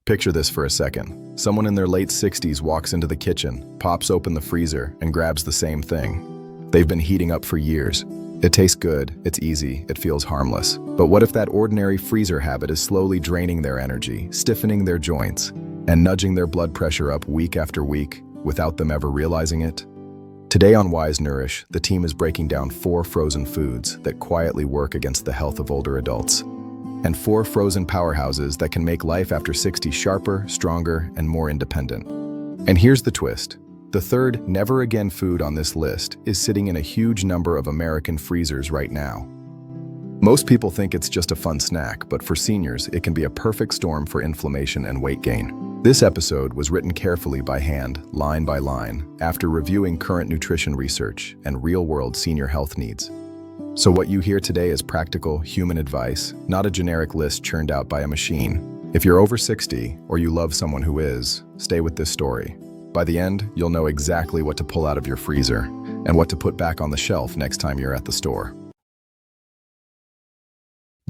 Picture this for a second. Someone in their late 60s walks into the kitchen, pops open the freezer, and grabs the same thing. They've been heating up for years. It tastes good, it's easy, it feels harmless. But what if that ordinary freezer habit is slowly draining their energy, stiffening their joints, and nudging their blood pressure up week after week without them ever realizing it? Today on Wise Nourish, the team is breaking down 4 frozen foods that quietly work against the health of older adults, and 4 frozen powerhouses that can make life after 60 sharper, stronger, and more independent. And here's the twist. The third never-again food on this list is sitting in a huge number of American freezers right now. Most people think it's just a fun snack, but for seniors, it can be a perfect storm for inflammation and weight gain. This episode was written carefully by hand, line by line, after reviewing current nutrition research and real-world senior health needs. So what you hear today is practical, human advice, not a generic list churned out by a machine. If you're over 60 or you love someone who is, stay with this story. By the end, you'll know exactly what to pull out of your freezer and what to put back on the shelf next time you're at the store.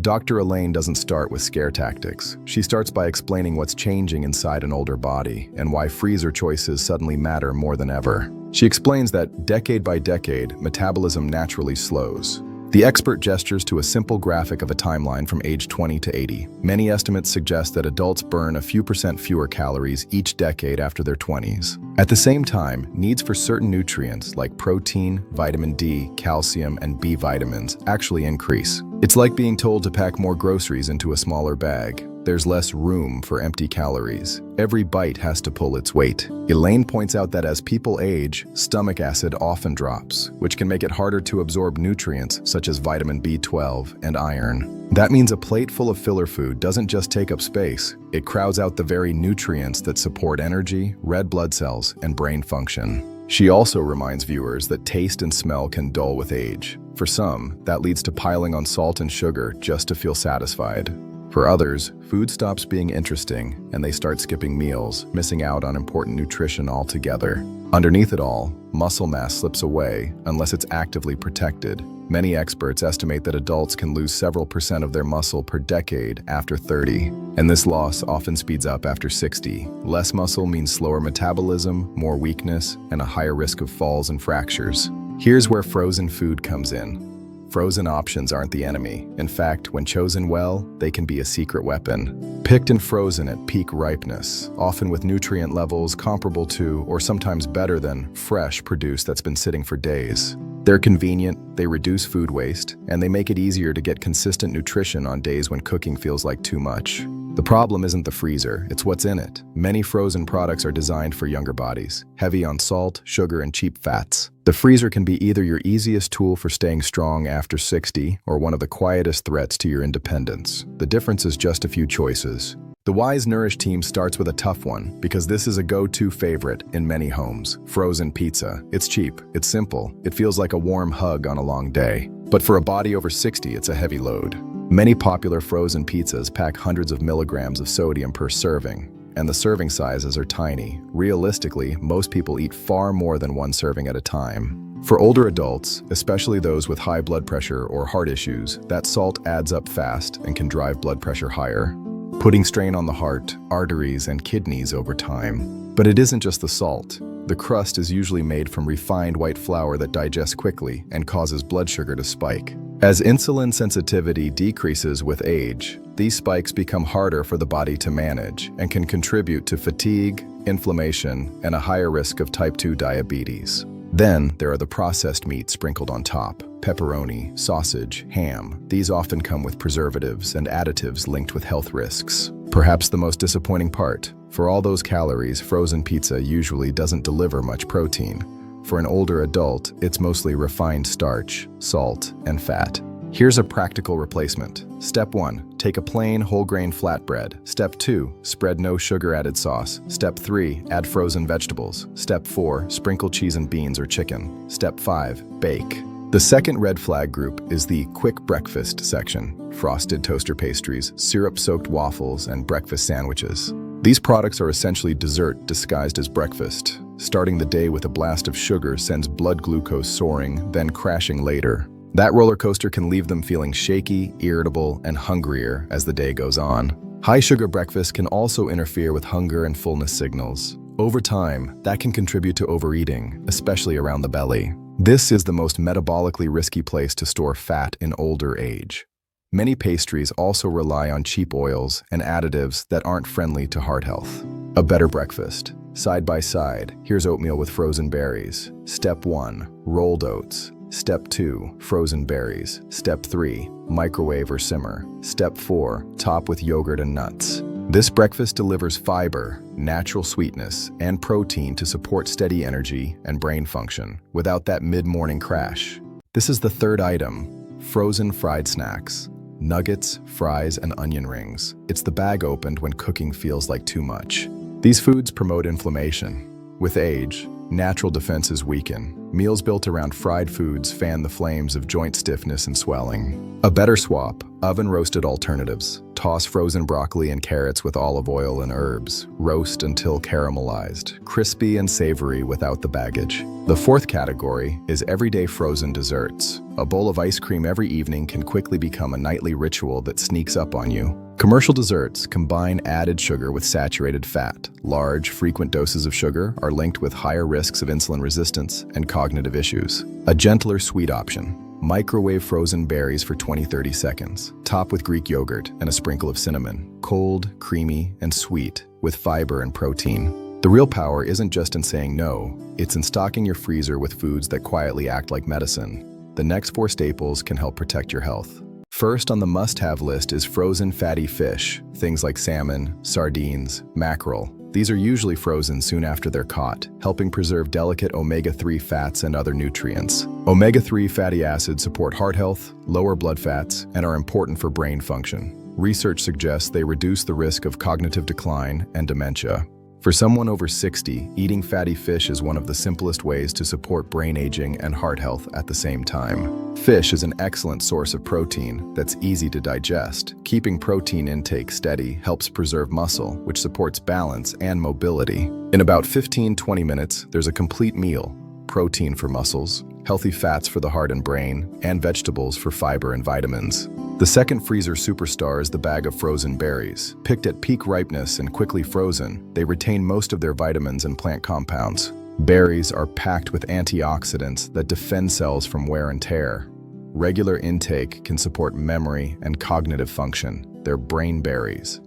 Dr. Elaine doesn't start with scare tactics. She starts by explaining what's changing inside an older body and why freezer choices suddenly matter more than ever. She explains that decade by decade, metabolism naturally slows. The expert gestures to a simple graphic of a timeline from age 20 to 80. Many estimates suggest that adults burn a few percent fewer calories each decade after their 20s. At the same time, needs for certain nutrients like protein, vitamin D, calcium, and B vitamins actually increase. It's like being told to pack more groceries into a smaller bag. There's less room for empty calories. Every bite has to pull its weight. Elaine points out that as people age, stomach acid often drops, which can make it harder to absorb nutrients such as vitamin B12 and iron. That means a plate full of filler food doesn't just take up space, it crowds out the very nutrients that support energy, red blood cells, and brain function. She also reminds viewers that taste and smell can dull with age. For some, that leads to piling on salt and sugar just to feel satisfied. For others, food stops being interesting and they start skipping meals, missing out on important nutrition altogether. Underneath it all, muscle mass slips away unless it's actively protected. Many experts estimate that adults can lose several percent of their muscle per decade after 30, and this loss often speeds up after 60. Less muscle means slower metabolism, more weakness, and a higher risk of falls and fractures. Here's where frozen food comes in. Frozen options aren't the enemy. In fact, when chosen well, they can be a secret weapon. Picked and frozen at peak ripeness, often with nutrient levels comparable to or sometimes better than fresh produce that's been sitting for days. They're convenient, they reduce food waste, and they make it easier to get consistent nutrition on days when cooking feels like too much. The problem isn't the freezer, it's what's in it. Many frozen products are designed for younger bodies, heavy on salt, sugar, and cheap fats. The freezer can be either your easiest tool for staying strong after 60 or one of the quietest threats to your independence. The difference is just a few choices. The Wise Nourish team starts with a tough one because this is a go-to favorite in many homes: frozen pizza. It's cheap, it's simple, it feels like a warm hug on a long day. But for a body over 60, it's a heavy load. Many popular frozen pizzas pack hundreds of milligrams of sodium per serving, and the serving sizes are tiny. Realistically, most people eat far more than one serving at a time. For older adults, especially those with high blood pressure or heart issues, that salt adds up fast and can drive blood pressure higher, putting strain on the heart, arteries, and kidneys over time. But it isn't just the salt. The crust is usually made from refined white flour that digests quickly and causes blood sugar to spike. As insulin sensitivity decreases with age, these spikes become harder for the body to manage and can contribute to fatigue, inflammation, and a higher risk of type 2 diabetes. Then there are the processed meats sprinkled on top: pepperoni, sausage, ham. These often come with preservatives and additives linked with health risks. Perhaps the most disappointing part: for all those calories, frozen pizza usually doesn't deliver much protein. For an older adult, it's mostly refined starch, salt, and fat. Here's a practical replacement. Step 1, take a plain whole grain flatbread. Step 2, spread no sugar added sauce. Step 3, add frozen vegetables. Step 4, sprinkle cheese and beans or chicken. Step 5, bake. The second red flag group is the quick breakfast section: frosted toaster pastries, syrup-soaked waffles, and breakfast sandwiches. These products are essentially dessert disguised as breakfast. Starting the day with a blast of sugar sends blood glucose soaring, then crashing later. That roller coaster can leave them feeling shaky, irritable, and hungrier as the day goes on. High sugar breakfast can also interfere with hunger and fullness signals. Over time, that can contribute to overeating, especially around the belly. This is the most metabolically risky place to store fat in older age. Many pastries also rely on cheap oils and additives that aren't friendly to heart health. A better breakfast. Side by side, here's oatmeal with frozen berries. Step 1, rolled oats. Step 2, frozen berries. Step 3, microwave or simmer. Step 4, top with yogurt and nuts. This breakfast delivers fiber, natural sweetness, and protein to support steady energy and brain function without that mid-morning crash. This is the third item, frozen fried snacks. Nuggets, fries, and onion rings. It's the bag opened when cooking feels like too much. These foods promote inflammation. With age, natural defenses weaken. Meals built around fried foods fan the flames of joint stiffness and swelling. A better swap, oven-roasted alternatives. Toss frozen broccoli and carrots with olive oil and herbs. Roast until caramelized, crispy and savory without the baggage. The fourth category is everyday frozen desserts. A bowl of ice cream every evening can quickly become a nightly ritual that sneaks up on you. Commercial desserts combine added sugar with saturated fat. Large, frequent doses of sugar are linked with higher risks of insulin resistance and cognitive issues. A gentler sweet option. Microwave frozen berries for 20-30 seconds. Top with Greek yogurt and a sprinkle of cinnamon. Cold, creamy, and sweet, with fiber and protein. The real power isn't just in saying no, it's in stocking your freezer with foods that quietly act like medicine. The next 4 staples can help protect your health. First on the must-have list is frozen fatty fish, things like salmon, sardines, mackerel. These are usually frozen soon after they're caught, helping preserve delicate omega-3 fats and other nutrients. Omega-3 fatty acids support heart health, lower blood fats, and are important for brain function. Research suggests they reduce the risk of cognitive decline and dementia. For someone over 60, eating fatty fish is one of the simplest ways to support brain aging and heart health at the same time. Fish is an excellent source of protein that's easy to digest. Keeping protein intake steady helps preserve muscle, which supports balance and mobility. In about 15-20 minutes, there's a complete meal. Protein for muscles, healthy fats for the heart and brain, and vegetables for fiber and vitamins. The second freezer superstar is the bag of frozen berries. Picked at peak ripeness and quickly frozen, they retain most of their vitamins and plant compounds. Berries are packed with antioxidants that defend cells from wear and tear. Regular intake can support memory and cognitive function. They're brain berries.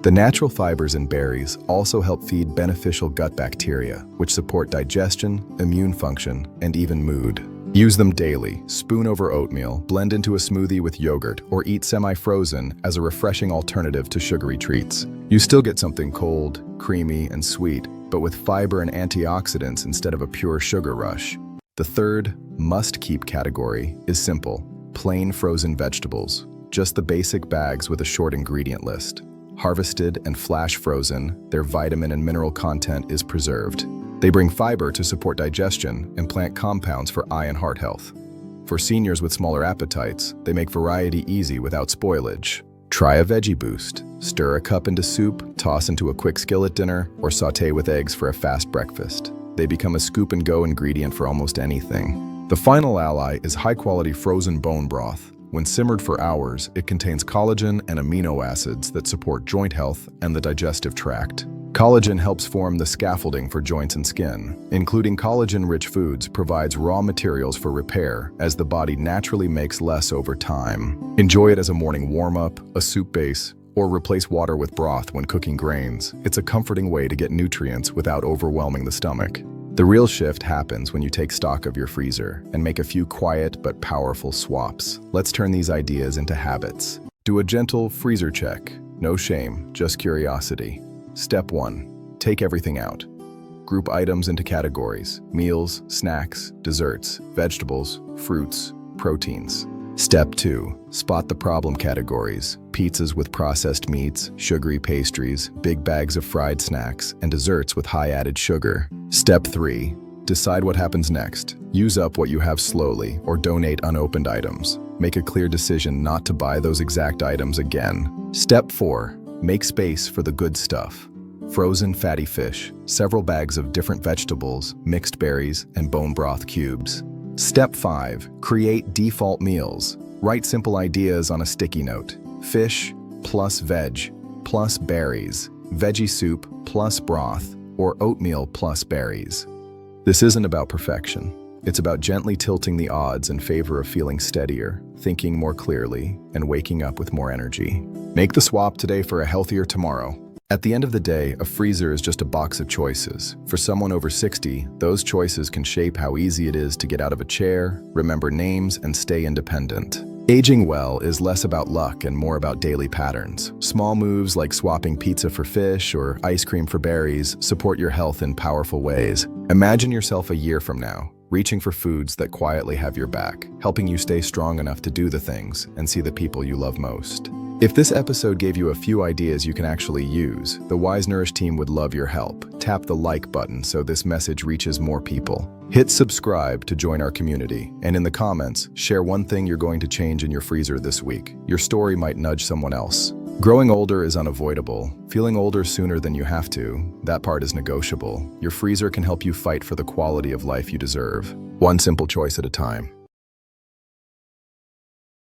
The natural fibers in berries also help feed beneficial gut bacteria, which support digestion, immune function, and even mood. Use them daily, spoon over oatmeal, blend into a smoothie with yogurt, or eat semi-frozen as a refreshing alternative to sugary treats. You still get something cold, creamy, and sweet, but with fiber and antioxidants instead of a pure sugar rush. The third, must-keep category is simple, plain frozen vegetables. Just the basic bags with a short ingredient list. Harvested and flash frozen, their vitamin and mineral content is preserved. They bring fiber to support digestion and plant compounds for eye and heart health. For seniors with smaller appetites, they make variety easy without spoilage. Try a veggie boost. Stir a cup into soup, toss into a quick skillet dinner, or sauté with eggs for a fast breakfast. They become a scoop-and-go ingredient for almost anything. The final ally is high-quality frozen bone broth. When simmered for hours, it contains collagen and amino acids that support joint health and the digestive tract. Collagen helps form the scaffolding for joints and skin. Including collagen-rich foods provides raw materials for repair, as the body naturally makes less over time. Enjoy it as a morning warm-up, a soup base, or replace water with broth when cooking grains. It's a comforting way to get nutrients without overwhelming the stomach. The real shift happens when you take stock of your freezer and make a few quiet but powerful swaps. Let's turn these ideas into habits. Do a gentle freezer check. No shame, just curiosity. Step 1. Take everything out. Group items into categories: meals, snacks, desserts, vegetables, fruits, proteins. Step 2. Spot the problem categories: pizzas with processed meats, sugary pastries, big bags of fried snacks, and desserts with high added sugar. Step 3. Decide what happens next. Use up what you have slowly or donate unopened items. Make a clear decision not to buy those exact items again. Step 4. Make space for the good stuff. Frozen fatty fish, several bags of different vegetables, mixed berries, and bone broth cubes. Step 5. Create default meals. Write simple ideas on a sticky note. Fish plus veg plus berries, veggie soup plus broth, or oatmeal plus berries. This isn't about perfection. It's about gently tilting the odds in favor of feeling steadier, thinking more clearly, and waking up with more energy. Make the swap today for a healthier tomorrow. At the end of the day, a freezer is just a box of choices. For someone over 60, those choices can shape how easy it is to get out of a chair, remember names, and stay independent. Aging well is less about luck and more about daily patterns. Small moves like swapping pizza for fish or ice cream for berries support your health in powerful ways. Imagine yourself a year from now, reaching for foods that quietly have your back, helping you stay strong enough to do the things and see the people you love most. If this episode gave you a few ideas you can actually use, the Wise Nourish team would love your help. Tap the like button so this message reaches more people. Hit subscribe to join our community, and in the comments, share one thing you're going to change in your freezer this week. Your story might nudge someone else. Growing older is unavoidable. Feeling older sooner than you have to, that part is negotiable. Your freezer can help you fight for the quality of life you deserve. One simple choice at a time.